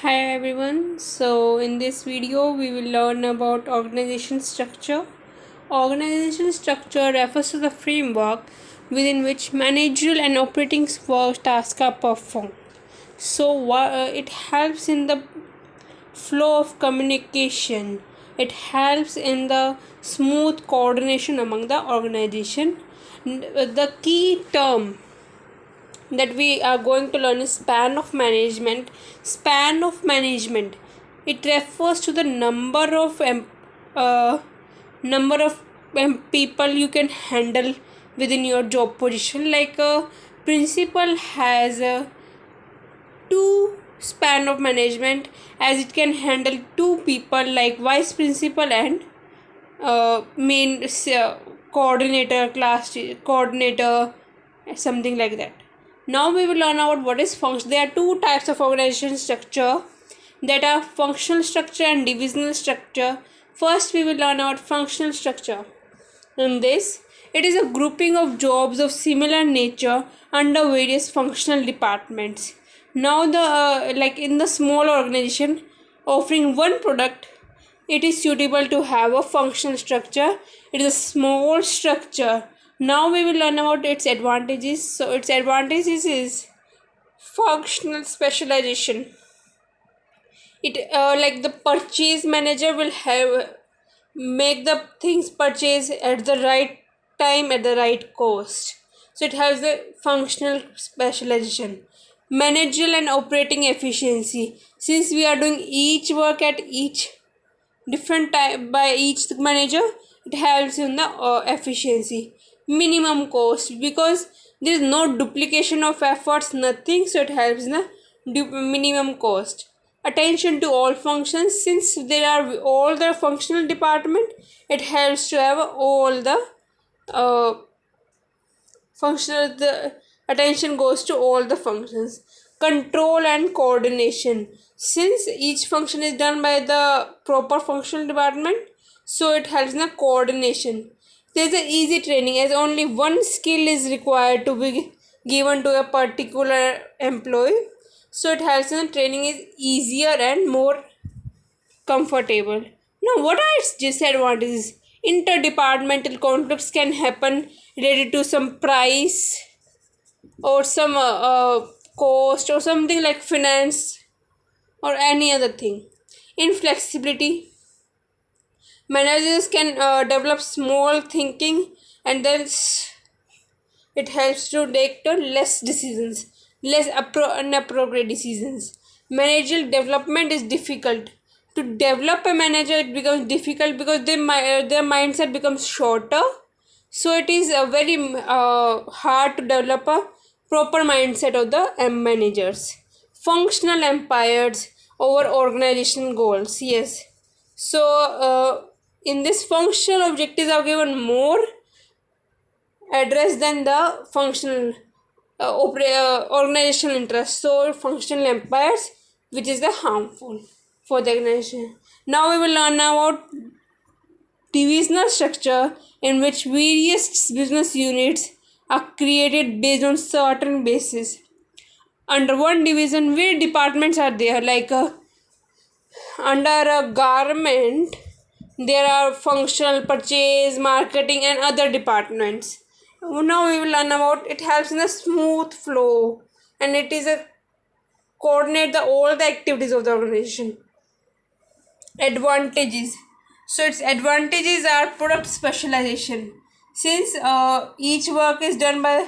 Hi everyone. So in this video we will learn about organization structure. Organization structure refers to the framework within which managerial and operating work tasks are performed. So it helps in the flow of communication. It helps in the smooth coordination among the organization. The key term that we are going to learn is span of management. It refers to the uh, number of people you can handle within your job position. Like a principal has a two span of management, as it can handle two people like vice principal and main coordinator, class coordinator, something like that. Now we will learn about what is function. There are two types of organization structure, that are functional structure and divisional structure. First we will learn about functional structure. In this, it is a grouping of jobs of similar nature under various functional departments. Now the like in the small organization offering one product, it is suitable to have a functional structure. It is a small structure. Now we will learn about its advantages. So its advantages is functional specialization. It like the purchase manager will have make the things purchase at the right time at the right cost. So it has the functional specialization. Managerial and operating efficiency, since we are doing each work at each different time by each manager, it helps in the efficiency. Minimum cost, because there is no duplication of efforts, nothing, so it helps in the minimum cost. Attention to all functions, since there are all the functional department, it helps to have all the uh, functional, the attention goes to all the functions. Control and coordination, since each function is done by the proper functional department, so it helps in the coordination. There is a easy training, as only one skill is required to be given to a particular employee, so it helps in the training is easier and more comfortable. Now, what are its disadvantages? Interdepartmental conflicts can happen related to some price or some cost or something like finance or any other thing. Inflexibility, managers can develop small thinking, and then it helps to take the less decisions, less inappropriate decisions. Managerial development is difficult. To develop a manager, it becomes difficult because their mindset becomes shorter. So it is very hard to develop a proper mindset of the managers. Functional empires over organization goals. Yes. So in this, functional objectives are given more address than the functional organizational interest. So functional empires, which is the harmful for the organization. Now we will learn about divisional structure, in which various business units are created based on certain basis. Under one division, where departments are there, like under a garment, there are functional, purchase, marketing, and other departments. Now we will learn about it helps in a smooth flow, and it is a coordinate the all the activities of the organization. Advantages. So its advantages are product specialization. Since each work is done by,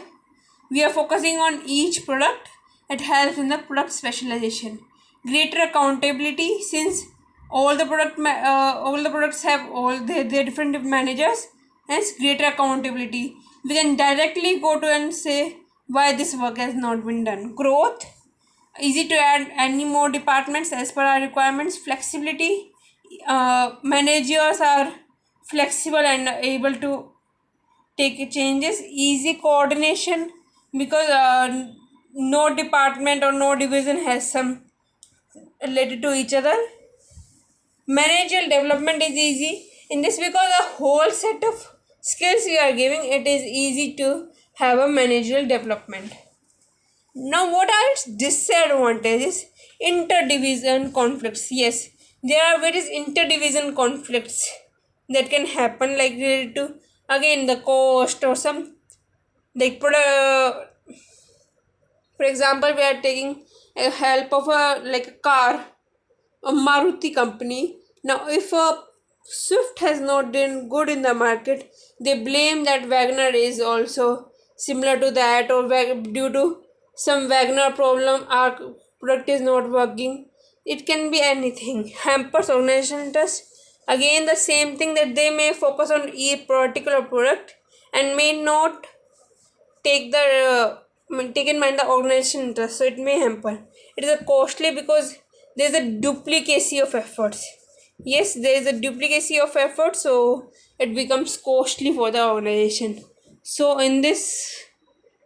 we are focusing on each product, it helps in the product specialization. Greater accountability, since all the products have all their different managers, hence greater accountability. We can directly go to and say why this work has not been done. Growth, easy to add any more departments as per our requirements. Flexibility, managers are flexible and able to take changes. Easy coordination, because no department or no division has some related to each other. Managerial development is easy in this, because a whole set of skills we are giving, it is easy to have a managerial development. Now, what are its disadvantages? Interdivision conflicts. Yes, there are various interdivision conflicts that can happen, like related to again the cost or some like for example, we are taking a help of a like a car, a Maruti company. Now, if a Swift has not done good in the market, they blame that Wagner is also similar to that, or due to some Wagner problem, our product is not working. It can be anything. Hampers organization interest. Again, the same thing, that they may focus on a particular product and may not take in mind the organization interest, so it may hamper. It is a costly because there is a duplicacy of efforts. Yes, there is a duplicacy of effort, so it becomes costly for the organization. So in this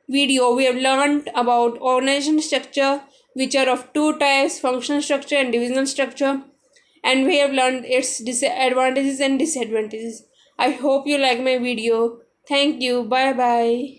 video we have learned about organization structure, which are of two types: functional structure and divisional structure, and we have learned its advantages and disadvantages. I hope you like my video. Thank you. Bye bye.